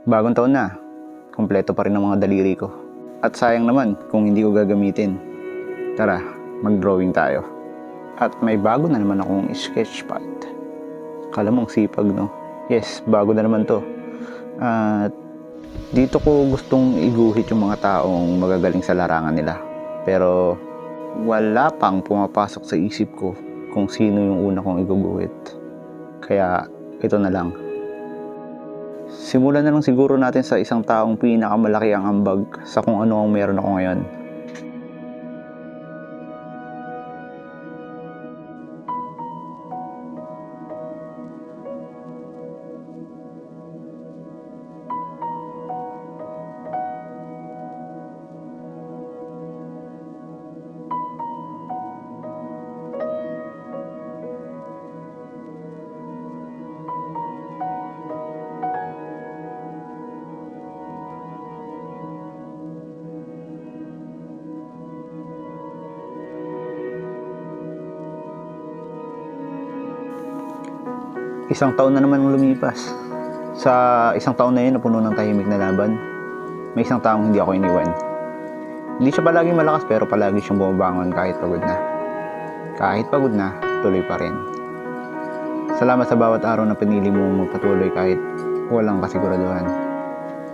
Bagong taon na, kumpleto pa rin ang mga daliri ko. At sayang naman kung hindi ko gagamitin. Tara, mag-drawing tayo. At may bago na naman akong sketchpad. Kala mong sipag, no? Yes, bago na naman to. At dito ko gustong iguhit yung mga taong magagaling sa larangan nila. Pero wala pang pumapasok sa isip ko kung sino yung una kong iguguhit. Kaya ito na lang. Simulan na lang siguro natin sa isang taong pinakamalaki ang ambag sa kung ano ang meron ako ngayon. Isang taon na naman lumipas. Sa isang taon na yun, napuno ng tahimik na laban, may isang taong hindi ako iniwan. Hindi siya palaging malakas pero palagi siyang bumabangon kahit pagod na. Kahit pagod na, tuloy pa rin. Salamat sa bawat araw na pinili mong magpatuloy kahit walang kasiguraduhan.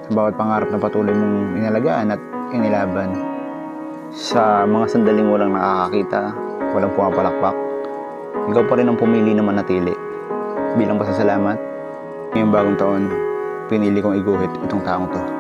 Sa bawat pangarap na patuloy mong inalagaan at inilaban. Sa mga sandaling walang nakakakita, walang pumapalakpak, ikaw pa rin ang pumili na manatili. Bilang pasasalamat, ngayong bagong taon, pinili kong iguhit itong taong to.